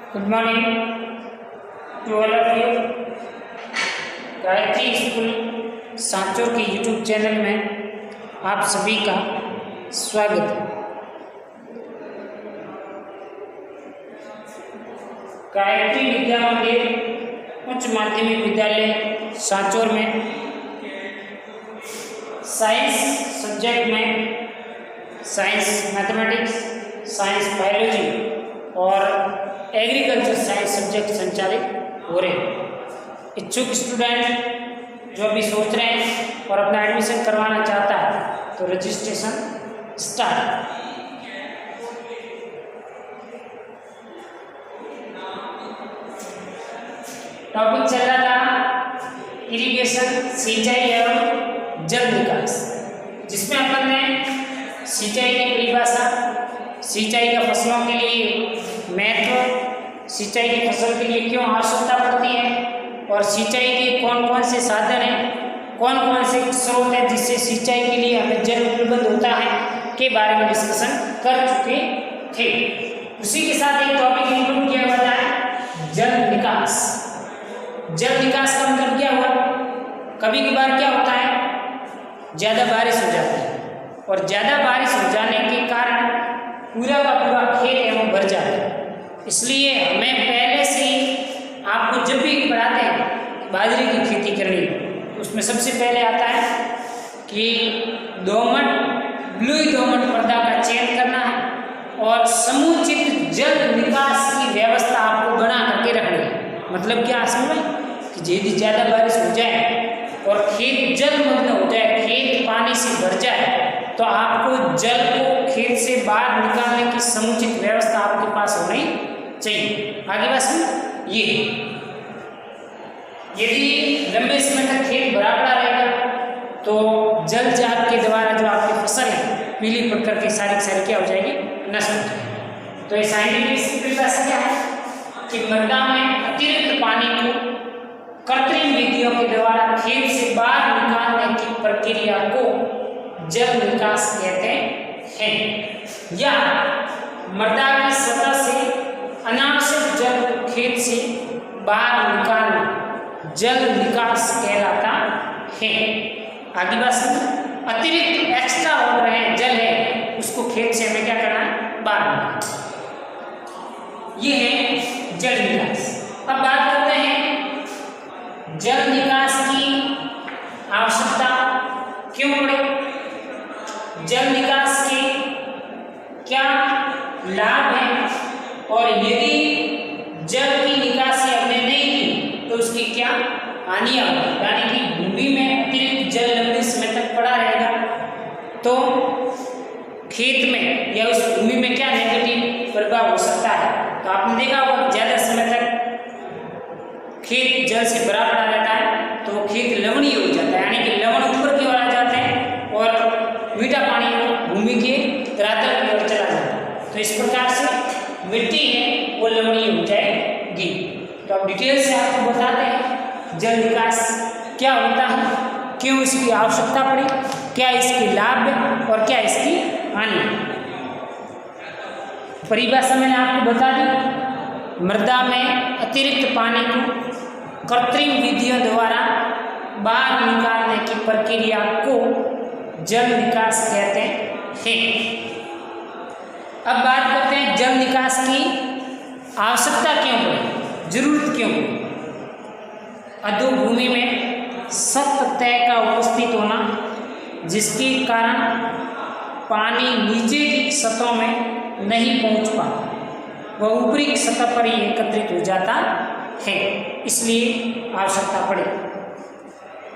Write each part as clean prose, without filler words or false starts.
Good morning to all of you. Gayatri school Sanchore के YouTube channel में आप सभी का स्वागत है। गायत्री विद्या मंदिर उच्च माध्यमिक विद्यालय सांचौर में साइंस सब्जेक्ट में साइंस मैथमेटिक्स, साइंस बायोलॉजी और एग्रीकल्चर साइंस सब्जेक्ट संचालित हो रहे हैं। इच्छुक स्टूडेंट जो अभी सोच रहे हैं और अपना एडमिशन करवाना चाहता है तो रजिस्ट्रेशन स्टार्ट। टॉपिक चल रहा था इरिगेशन, सिंचाई एवं जल विकास, जिसमें अपन ने सिंचाई की परिभाषा, सिंचाई का फसलों के लिए महत्व, सिंचाई की फसल के लिए क्यों आवश्यकता पड़ती है और सिंचाई के कौन कौन से साधन हैं, कौन कौन से स्रोत हैं जिससे सिंचाई के लिए हमें जल उपलब्ध होता है के बारे में डिस्कशन कर चुके थे। उसी के साथ एक टॉपिक इंक्लूड किया हुआ है जल विकास। जल विकास का मतलब क्या हुआ? कभी कभार क्या होता है, ज़्यादा बारिश हो जाती है और ज़्यादा बारिश हो जाने के कारण पूरा का पूरा खेत एवं भर जाता है। इसलिए हमें पहले से ही आपको जब भी पढ़ाते हैं बाजरे की खेती करनी, तो उसमें सबसे पहले आता है कि ब्लूई दोमट मृदा का चयन करना है और समुचित जल निकास की व्यवस्था आपको बना करके रखनी है। मतलब क्या समझ कि यदि ज़्यादा बारिश हो जाए और खेत जलमग्न हो जाए, खेत पानी से भर जाए, तो आपको जल को खेत से बाहर निकालने की समुचित व्यवस्था आपके पास होनी चाहिए। आगे बात सुन, ये यदि लंबे समय तक खेत भरा पड़ा रहेगा तो जल जाग के द्वारा जो आपकी फसल है पीली पड़ करके सारी क्या हो जाएगी, नष्ट हो जाएगी। तो ये साइंटिफिक परिभाषा क्या है कि मृदा में अतिरिक्त पानी को कृत्रिम विधियों के द्वारा खेत से बाहर निकालने की प्रक्रिया को जल विकास कहते हैं। या मृदा की सतह से अनावश्यक जल को खेत से बाहर निकालना जल विकास कहलाता है। आगे बात सुनो, अतिरिक्त एक्स्ट्रा हो रहे जल है उसको खेत से हमें क्या करना है, बाहर निकालना। ये है जल विकास। अब बात करते हैं जल निकास की आवश्यकता क्यों पड़े, जल निकास के क्या लाभ हैं और यदि जल की निकासी हमने नहीं की तो उसकी क्या हानियां होंगी। यानी कि भूमि में अतिरिक्त जल लंबे समय तक पड़ा रहेगा तो खेत में या उस भूमि में क्या नेगेटिव प्रभाव हो सकता है। तो आपने देखा होगा ज़्यादा समय तक खेत जल से भरा पड़ा रहता है तो खेत लवणीय हो जाता है, यानी कि लवण ऊपर की ओर आ जाते हैं और मीठा पानी भूमि के धरातल की ओर चला जाता है। तो इस प्रकार से मिट्टी है वो लवणीय हो जाएगी। तो अब डिटेल से आपको बताते हैं जल विकास क्या होता है, क्यों इसकी आवश्यकता पड़ी, क्या इसके लाभ है और क्या इसकी हानि। परिभाषा मैंने आपको बता दी, मृदा में अतिरिक्त पानी को कृत्रिम विधियों द्वारा बाहर निकालने की प्रक्रिया को जल निकास कहते हैं। अब बात करते हैं जल निकास की आवश्यकता क्यों पड़ी, जरूरत क्यों पड़ी। अधोभूमि में सख्त तय का उपस्थित होना जिसके कारण पानी नीचे की सतहों में नहीं पहुंच पाता, वह ऊपरी सतह पर ही एकत्रित हो जाता है, इसलिए आवश्यकता पड़ी।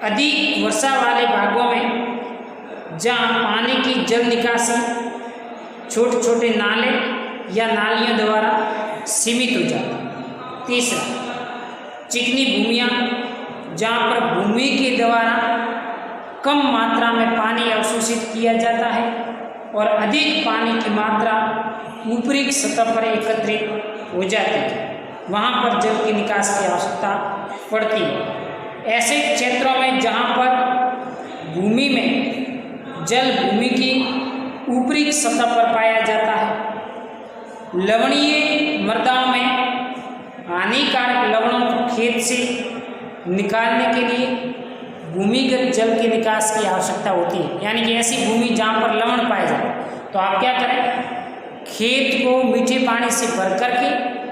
अधिक वर्षा वाले भागों में जहाँ पानी की जल निकासी छोटे छोटे नाले या नालियों द्वारा सीमित हो जाता। तीसरा, चिकनी भूमियाँ जहाँ पर भूमि के द्वारा कम मात्रा में पानी अवशोषित किया जाता है और अधिक पानी की मात्रा ऊपरी सतह पर एकत्रित हो जाती है, वहाँ पर जल की निकास की आवश्यकता पड़ती है। ऐसे क्षेत्रों में जहाँ पर भूमि में जल भूमि की ऊपरी सतह पर पाया जाता है, लवणीय मृदाओं में हानिकारक लवणों को खेत से निकालने के लिए भूमिगत जल के निकास की आवश्यकता होती है। यानी कि ऐसी भूमि जहाँ पर लवण पाए जाए तो आप क्या करें, खेत को मीठे पानी से भर करके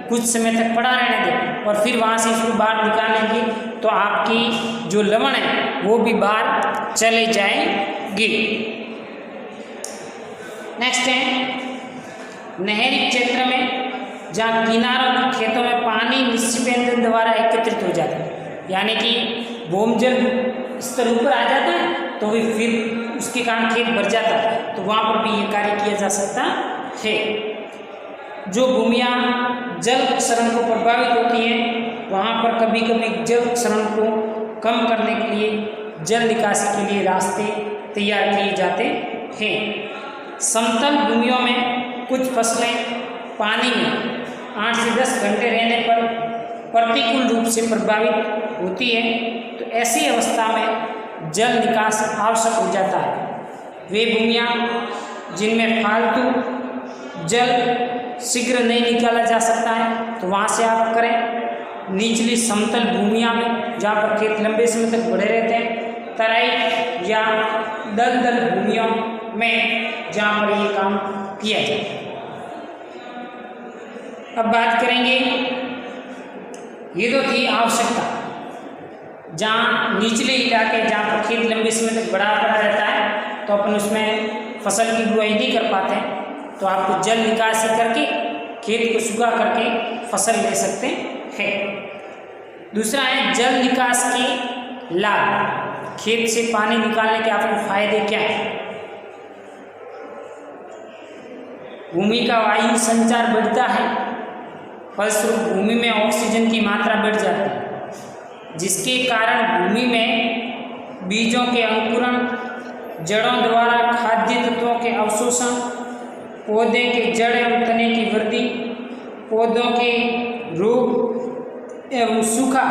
कुछ समय तक पड़ा रहने दें और फिर वहाँ से इसको बाहर निकालेंगे तो आपकी जो लवण है वो भी बाहर चले जाएंगे। नेक्स्ट है नहरी क्षेत्र में जहाँ किनारों के खेतों में पानी निस्पंदन द्वारा एकत्रित हो जाता है, यानी कि भूमजल स्तर ऊपर आ जाता है तो भी फिर उसके कारण खेत भर जाता है, तो वहाँ पर भी ये कार्य किया जा सकता है। जो भूमियाँ जल क्षरण को प्रभावित होती हैं वहाँ पर कभी कभी जल क्षरण को कम करने के लिए जल निकासी के लिए रास्ते तैयार किए जाते हैं। समतल भूमियों में कुछ फसलें पानी में 8 से 10 घंटे रहने पर प्रतिकूल रूप से प्रभावित होती है, तो ऐसी अवस्था में जल निकास आवश्यक हो जाता है। वे भूमियाँ जिनमें फालतू जल शीघ्र नहीं निकाला जा सकता है तो वहाँ से आप करें। निचली समतल भूमियाँ में जहाँ पर खेत लंबे समय तक बढ़े रहते हैं, तराई या दलदल भूमियों में जहाँ पर ये काम किया जाए। अब बात करेंगे, ये तो थी आवश्यकता, जहाँ निचले इलाके जहाँ पर खेत लंबे समय तक बढ़ा पड़ा रहता है तो अपन उसमें फसल की बुआई नहीं कर पाते हैं, तो आपको जल निकासी करके खेत को सूखा करके फसल ले सकते हैं। दूसरा है जल निकास के लाभ। खेत से पानी निकालने के आपके फायदे क्या हैं? भूमि का वायु संचार बढ़ता है, फलस्वरूप भूमि में ऑक्सीजन की मात्रा बढ़ जाती है, जिसके कारण भूमि में बीजों के अंकुरण, जड़ों द्वारा खाद्य तत्वों के अवशोषण, पौधे के जड़ एवं तने की वृद्धि, पौधों के रोग एवं सूखा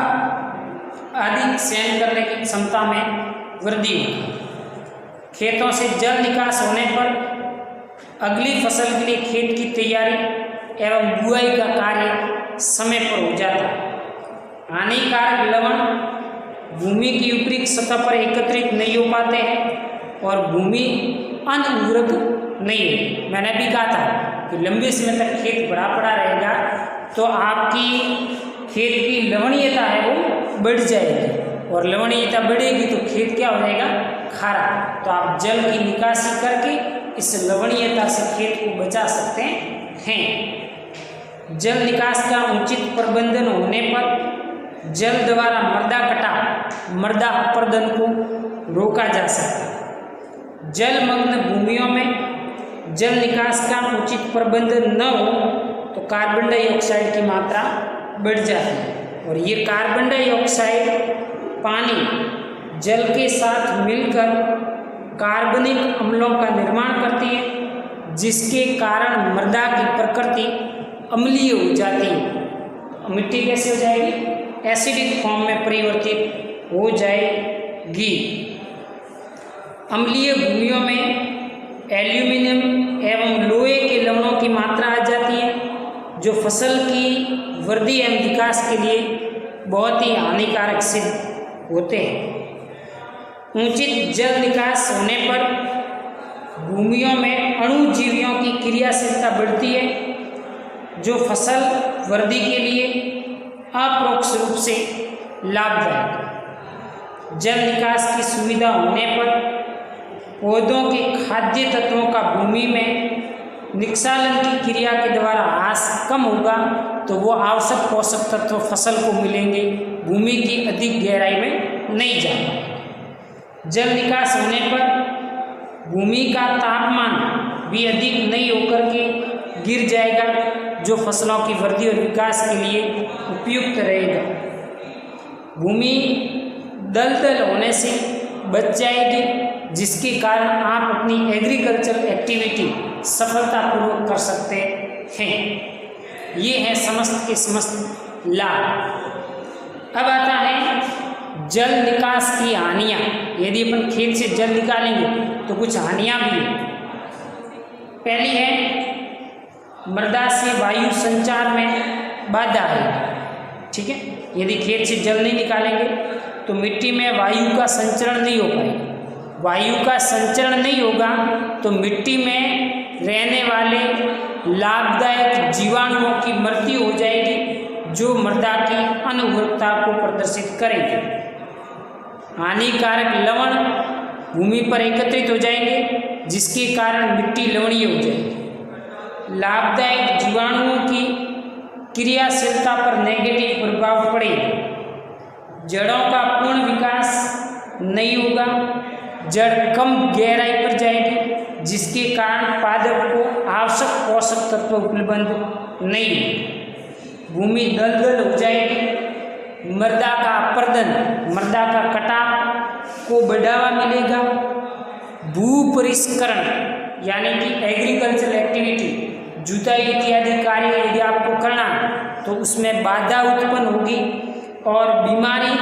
आदि सहन करने की क्षमता में वृद्धि होती है। खेतों से जल निकास होने पर अगली फसल के लिए खेत की तैयारी एवं बुआई का कार्य समय पर हो जाता है। हानिकारक लवण भूमि की ऊपरी सतह पर एकत्रित नहीं हो पाते हैं और भूमि अनउर्वरक नहीं होती। मैंने भी कहा था कि लंबे समय तक खेत बड़ा पड़ा रहेगा तो आपकी खेत की लवणीयता है वो बढ़ जाएगी और लवणीयता बढ़ेगी तो खेत क्या हो जाएगा, खारा। तो आप जल की निकासी करके इस लवणीयता से खेत को बचा सकते हैं। जल निकास का उचित प्रबंधन होने पर जल द्वारा मृदा अपरदन को रोका जा सकता है। जलमग्न भूमियों में जल निकास का उचित प्रबंधन न हो तो कार्बन डाइऑक्साइड की मात्रा बढ़ जाती है और ये कार्बन डाइऑक्साइड पानी जल के साथ मिलकर कार्बनिक अम्लों का निर्माण करती है, जिसके कारण मृदा की प्रकृति अम्लीय हो जाती है। मिट्टी कैसे हो जाएगी, एसिडिक फॉर्म में परिवर्तित हो जाएगी। अम्लीय भूमियों में एल्यूमिनियम एवं लोहे के लवणों की मात्रा आ जाती है, जो फसल की वृद्धि एवं विकास के लिए बहुत ही हानिकारक सिद्ध होते हैं। उचित जल निकास होने पर भूमियों में अणुजीवियों की क्रियाशीलता बढ़ती है, जो फसल वृद्धि के लिए अपरोक्ष रूप से लाभदायक है। जल निकास की सुविधा होने पर पौधों के खाद्य तत्वों का भूमि में निक्षालन की क्रिया के द्वारा ह्रास कम होगा तो वो आवश्यक पोषक तत्व फसल को मिलेंगे, भूमि की अधिक गहराई में नहीं जा पाएंगे। जल निकास होने पर भूमि का तापमान भी अधिक नहीं होकर के गिर जाएगा, जो फसलों की वृद्धि और विकास के लिए उपयुक्त रहेगा। भूमि दलदल होने से बच जाएगी, जिसके कारण आप अपनी एग्रीकल्चर एक्टिविटी सफलतापूर्वक कर सकते हैं। ये है समस्त के समस्त लाभ। अब आता है जल निकास की हानियाँ। यदि अपन खेत से जल निकालेंगे तो कुछ हानियाँ भी हैं। पहली है मृदा से वायु संचार में बाधा है। ठीक है। यदि खेत से जल नहीं निकालेंगे तो मिट्टी में वायु का संचरण नहीं हो पाएगा। वायु का संचरण नहीं होगा तो मिट्टी में रहने वाले लाभदायक जीवाणुओं की मृत्यु हो जाएगी, जो मृदा की अनउर्वरता को प्रदर्शित करेंगे। हानिकारक लवण भूमि पर एकत्रित हो जाएंगे, जिसके कारण मिट्टी लवणीय हो जाएगी। लाभदायक जीवाणुओं की क्रियाशीलता पर नेगेटिव प्रभाव पड़ेगा। जड़ों का पूर्ण विकास नहीं होगा, जड़ कम गहराई पर जाएगी, जिसके कारण पादप को आवश्यक पोषक तत्व उपलब्ध नहीं होंगे। भूमि दलदल हो जाएगी। मृदा का अपर्दन, मृदा का कटाव को बढ़ावा मिलेगा। भू परिष्करण यानी कि एग्रीकल्चरल एक्टिविटी, जुताई इत्यादि कार्य यदि आपको करना तो उसमें बाधा उत्पन्न होगी और बीमारी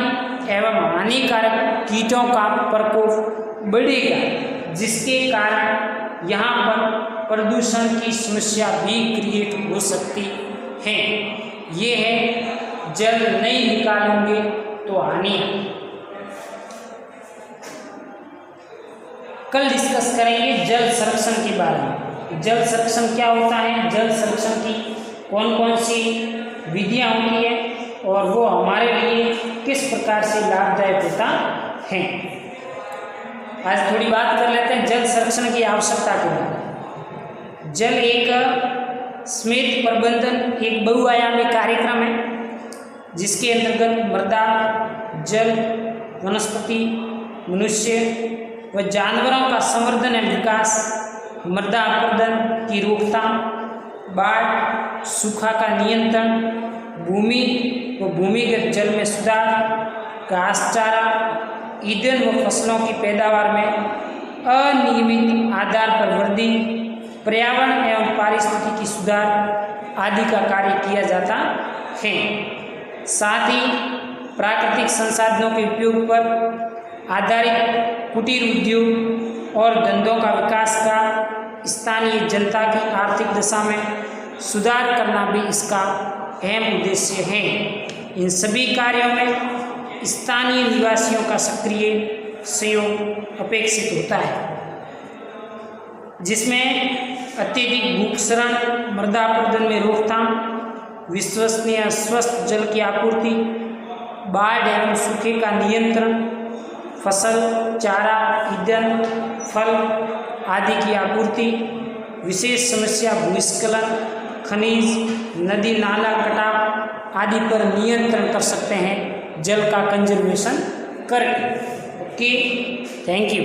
एवं हानिकारक कीटों का प्रकोप बढ़ेगा, जिसके कारण यहाँ पर प्रदूषण की समस्या भी क्रिएट हो सकती है। ये है जल नहीं निकालेंगे तो हानि। कल डिस्कस करेंगे जल संरक्षण के बारे में। जल संरक्षण क्या होता है, जल संरक्षण की कौन कौन सी विधियाँ होती है और वो हमारे लिए किस प्रकार से लाभदायक होता है। आज थोड़ी बात कर लेते हैं जल संरक्षण की आवश्यकता के बारे में। जल एक स्मित प्रबंधन एक बहुआयामी कार्यक्रम है, जिसके अंतर्गत मृदा, जल, वनस्पति, मनुष्य व जानवरों का संवर्धन एवं विकास, मृदा अपरदन की रोकथाम, बाढ़, सूखा का नियंत्रण, भूमि व भूमिगत जल में सुधार, घास चारा, ईंधन व फसलों की पैदावार में अनियमित आधार पर वृद्धि, पर्यावरण एवं पारिस्थितिकी सुधार आदि का कार्य किया जाता है। साथ ही प्राकृतिक संसाधनों के उपयोग पर आधारित कुटीर उद्योग और धंधों का विकास का स्थानीय जनता की आर्थिक दशा में सुधार करना भी इसका अहम उद्देश्य है। इन सभी कार्यों में स्थानीय निवासियों का सक्रिय सहयोग अपेक्षित होता है, जिसमें अत्यधिक भूक्षरण, मृदा अपरदन में रोकथाम, विश्वसनीय स्वस्थ जल की आपूर्ति, बाढ़ एवं सूखे का नियंत्रण, फसल, चारा, ईंधन, फल आदि की आपूर्ति, विशेष समस्या भूस्खलन, खनिज, नदी नाला कटाव आदि पर नियंत्रण कर सकते हैं जल का कंजर्वेशन करके। Okay, thank you.